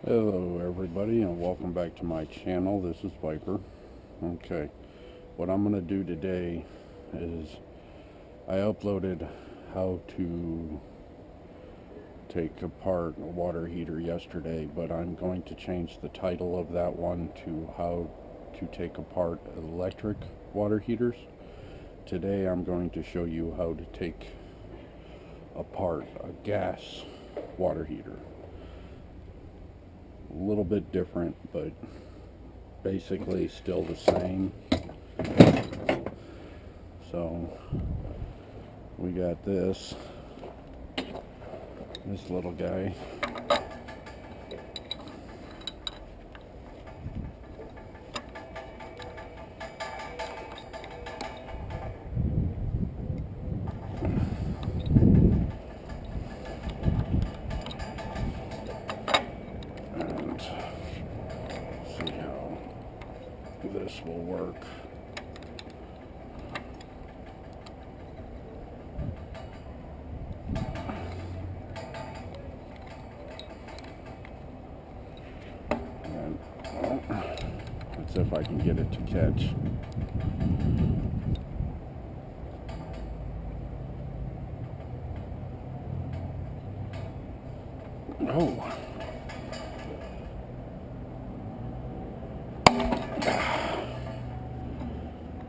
Hello everybody and welcome back to my channel. This is Viper. Okay, what I'm going to do today is I uploaded how to take apart a water heater yesterday, but I'm going to change the title of that one to how to take apart electric water heaters. Today I'm going to show you how to take apart a gas water heater. A little bit different, but basically still the same. So we got this little guy. And see how this will work. And well, let's see if I can get it to catch. Oh.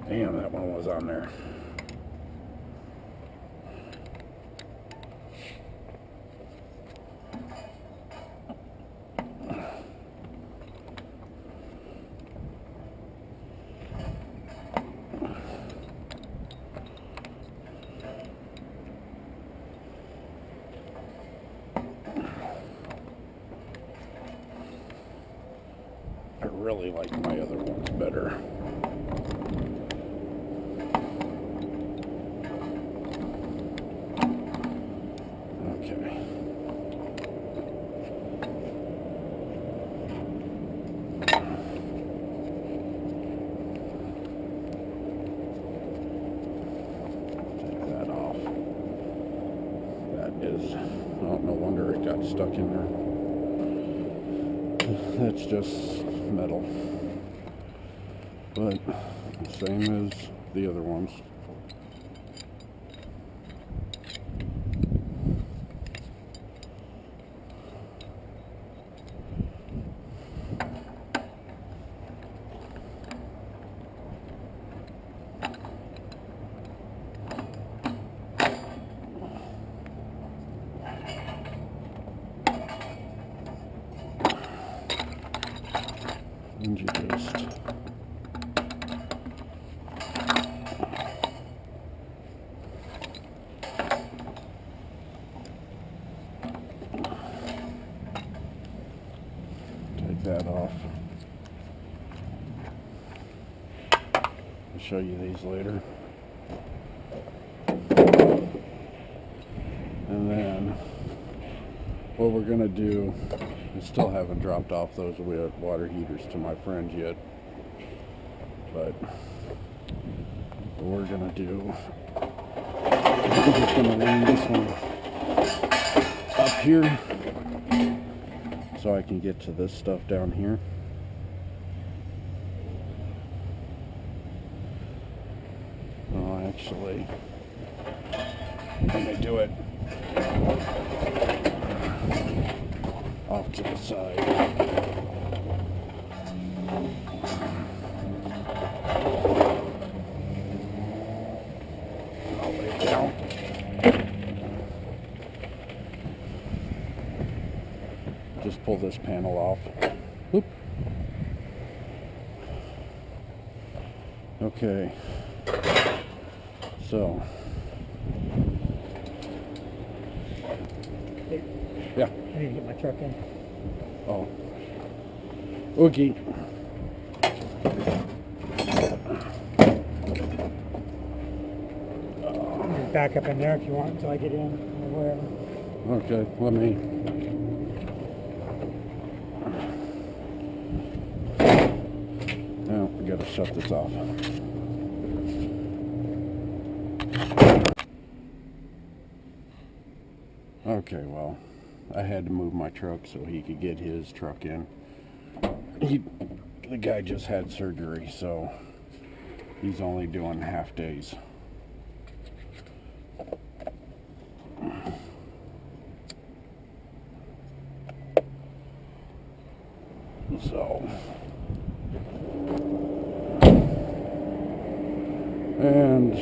Damn, that one was on there. I really like my other ones better. Okay. Take that off. That is, oh, no wonder it got stuck in there. That's just metal, but same as the other ones. And you just take that off. I'll show you these later. And then what we're going to do, I still haven't dropped off those water heaters to my friends yet, but what we're going to do, I'm just going to lean this one up here so I can get to this stuff down here. Oh, actually, let me do it off to the side. I'll lay it down. Just pull this panel off. Oop. Okay. So. Yeah. I need to get my truck in. Oh. Okay. Back up in there if you want until I get in or wherever. Okay, let me. Now we gotta shut this off. Okay, well, I had to move my truck so he could get his truck in. The guy just had surgery, so he's only doing half days. So, and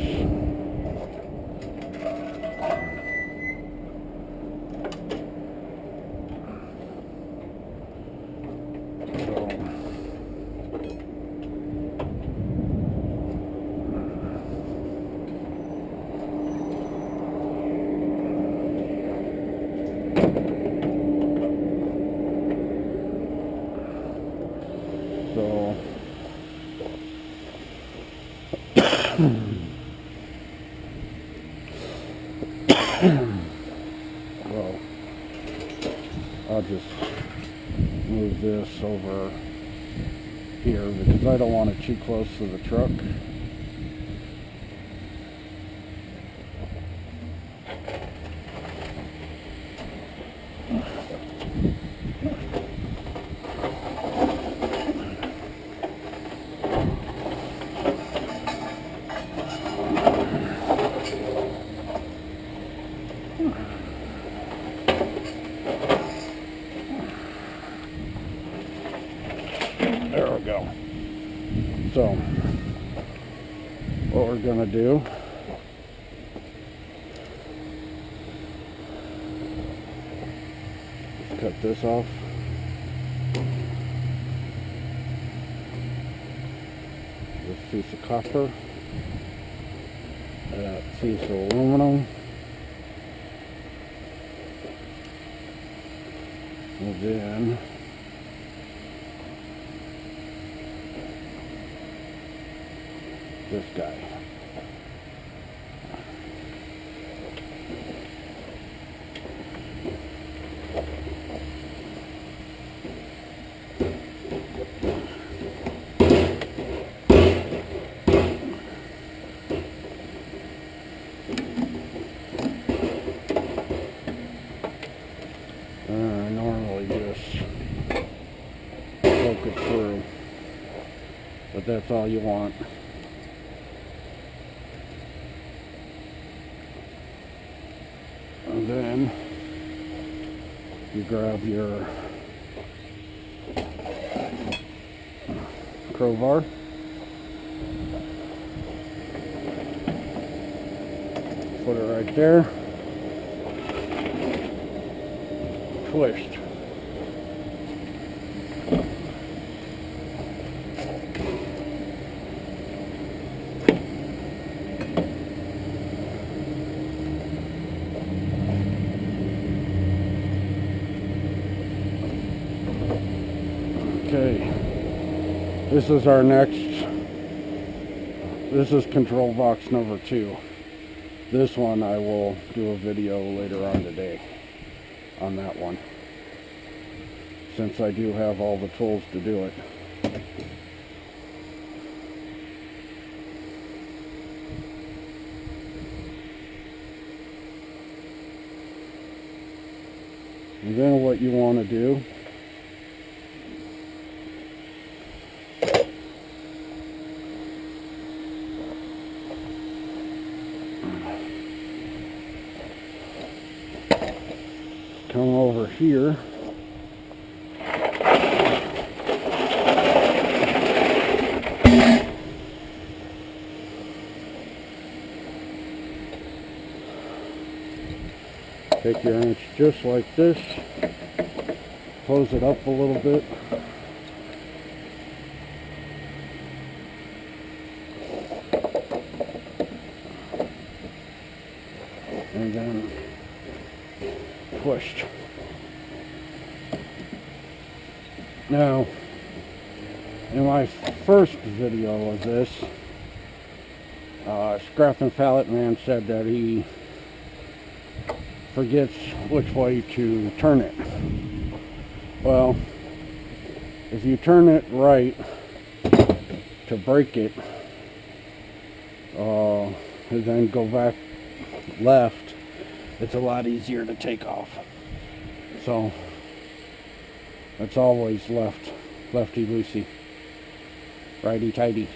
so well, I'll just move this over here because I don't want it too close to the truck. There we go. So, what we're going to do is cut this off. This piece of copper. That piece of aluminum. And then this guy. I normally just poke it through, but that's all you want. And then you grab your crowbar, put it right there, twist. Okay, this is our next, this is control box number 2. This one I will do a video later on today on that one, since I do have all the tools to do it. And then what you want to do come over here take your inch just like this, close it up a little bit, and then pushed. Now, in my first video of this, Scrap and Pallet Man said that he forgets which way to turn it. Well, if you turn it right to break it, and then go back left, it's a lot easier to take off. So it's always lefty loosey, righty tighty.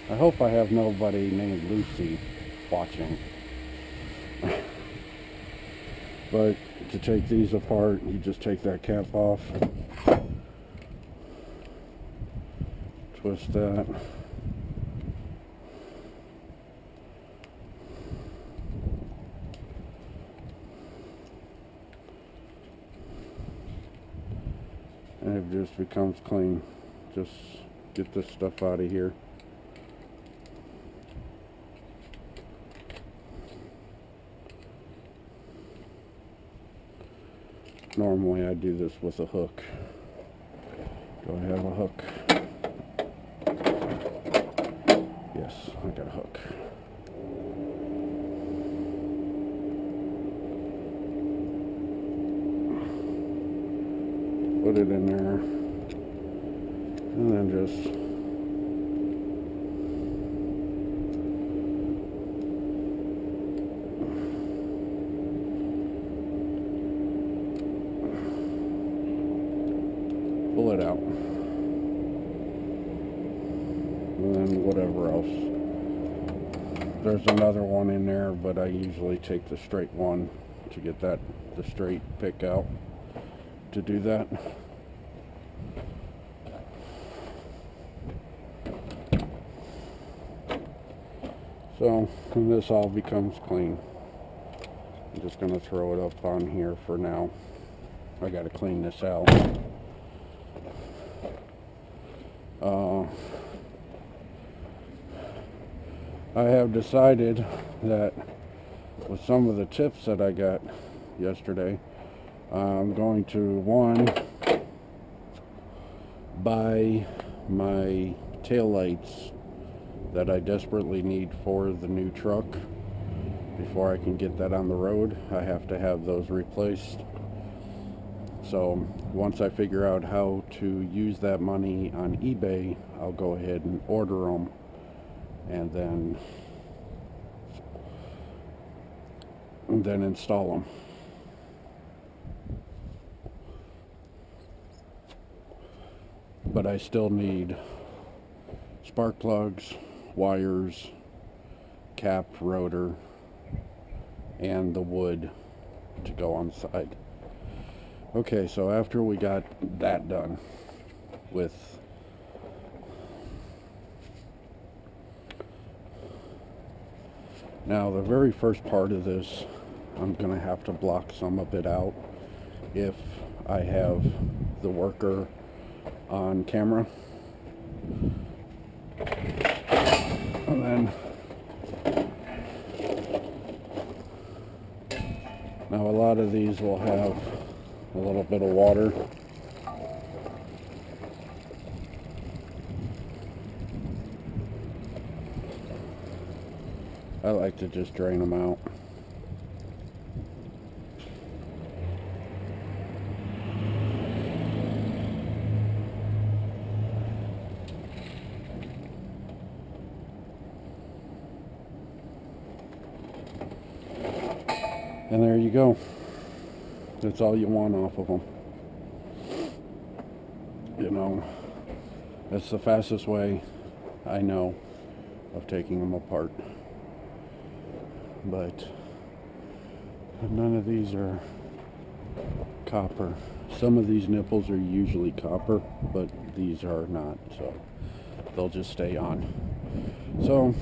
I hope I have nobody named Lucy watching. But to take these apart, you just take that cap off, twist that, and it just becomes clean. Just get this stuff out of here. Normally I do this with a hook. Do I have a hook? Yes, I got a hook. Put it in there, and then just pull it out, and then whatever else. There's another one in there, but I usually take the straight one to get the straight pick out to do that. So when this all becomes clean, I'm just going to throw it up on here for now. I got to clean this out. I have decided that with some of the tips that I got yesterday, I'm going to, one, buy my taillights that I desperately need for the new truck. Before I can get that on the road, I have to have those replaced. So once I figure out how to use that money on eBay, I'll go ahead and order them and then install them. But I still need spark plugs, wires, cap, rotor, and the wood to go on the side. Okay, so after we got that done with now the very first part of this, I'm gonna have to block some of it out if I have the worker on camera. And then now a lot of these will have a little bit of water. I like to just drain them out. And there you go. That's all you want off of them. You know, that's the fastest way I know of taking them apart. But none of these are copper. Some of these nipples are usually copper, but these are not, so they'll just stay on. So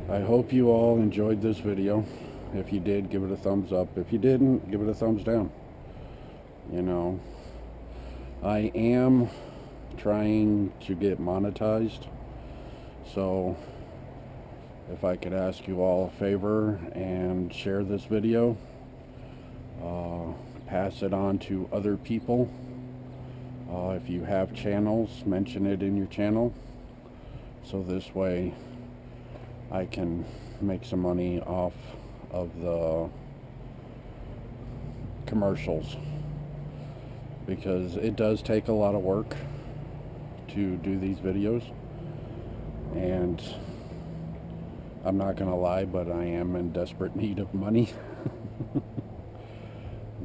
I hope you all enjoyed this video. If you did, give it a thumbs up. If you didn't, give it a thumbs down. You know, I am trying to get monetized, so if I could ask you all a favor and share this video, pass it on to other people. If you have channels, mention it in your channel, so this way I can make some money off of the commercials, because it does take a lot of work to do these videos, and I'm not gonna lie, but I am in desperate need of money.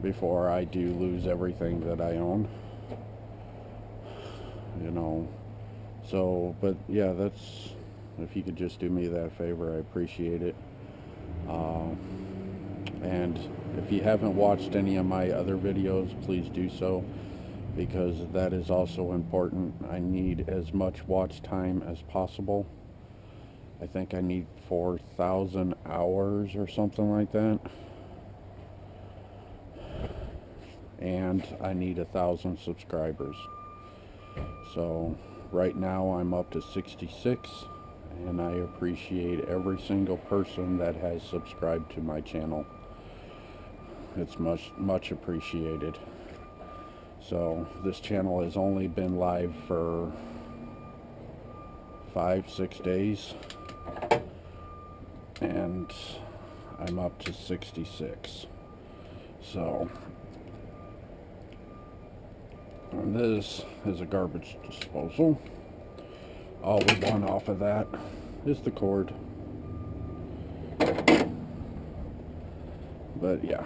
before I do lose everything that I own, you know. So, but yeah, that's, if you could just do me that favor, I appreciate it. And if you haven't watched any of my other videos, please do so, because that is also important. I need as much watch time as possible. I think I need 4,000 hours or something like that. And I need 1,000 subscribers. So right now I'm up to 66, and I appreciate every single person that has subscribed to my channel. It's much appreciated. So this channel has only been live for 5-6 days, and I'm up to 66. So, and this is a garbage disposal. All we want off of that is the cord. But yeah.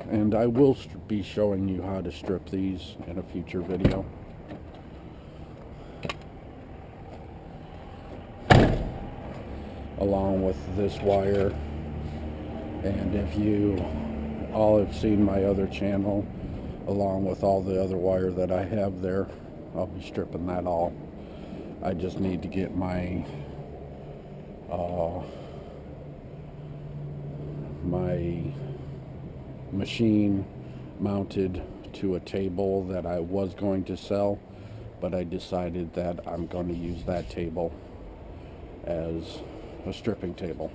And I will be showing you how to strip these in a future video. Along with this wire. And if you all have seen my other channel, along with all the other wire that I have there, I'll be stripping that all. I just need to get my my machine mounted to a table that I was going to sell, but I decided that I'm going to use that table as a stripping table.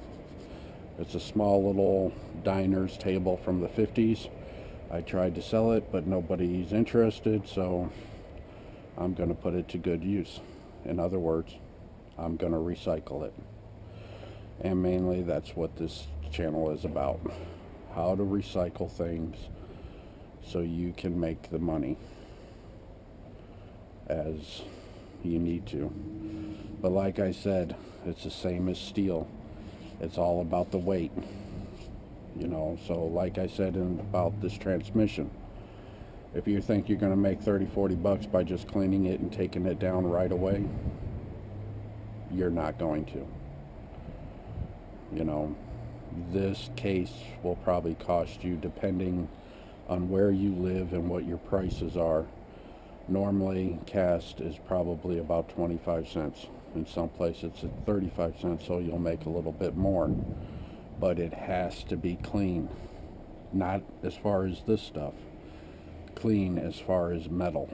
It's a small little diner's table from the 50s. I tried to sell it, but nobody's interested, so I'm going to put it to good use. In other words, I'm going to recycle it. And mainly that's what this channel is about. How to recycle things so you can make the money as you need to. But like I said, it's the same as steel. It's all about the weight, you know. So like I said about this transmission, if you think you're going to make 30-40 bucks by just cleaning it and taking it down right away, you're not going to. You know, this case will probably cost you, depending on where you live and what your prices are. Normally cast is probably about 25 cents. In some places it's at 35 cents, so you'll make a little bit more. But it has to be clean. Not as far as this stuff. Clean as far as metal.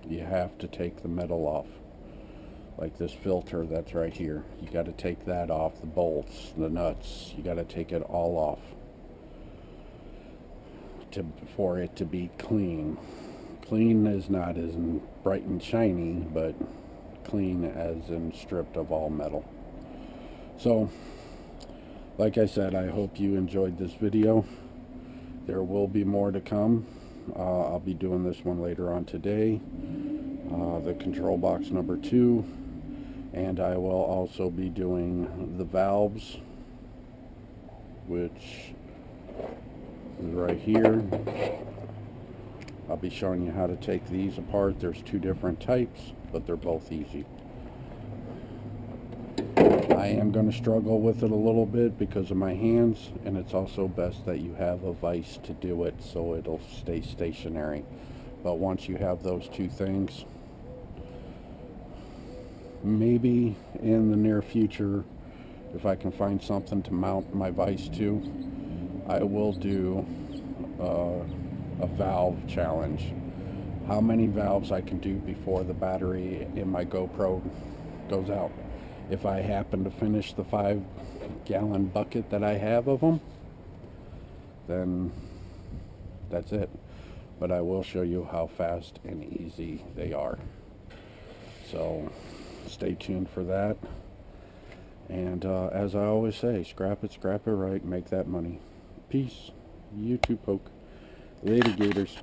You have to take the metal off. Like this filter that's right here. You got to take that off, the bolts, the nuts. You got to take it all off for it to be clean. Clean is not as bright and shiny, but clean as in stripped of all metal. So, like I said, I hope you enjoyed this video. There will be more to come. I'll be doing this one later on today. The control box number 2. And I will also be doing the valves, which is right here. I'll be showing you how to take these apart. There's 2 different types, but they're both easy. I am going to struggle with it a little bit because of my hands, and it's also best that you have a vise to do it so it'll stay stationary. But once you have those 2 things, maybe in the near future, if I can find something to mount my vise to, I will do a valve challenge. How many valves I can do before the battery in my GoPro goes out. If I happen to finish the 5-gallon bucket that I have of them, then that's it. But I will show you how fast and easy they are. So stay tuned for that. And as I always say, scrap it right, make that money. Peace. You too, Poke. Later, Gators.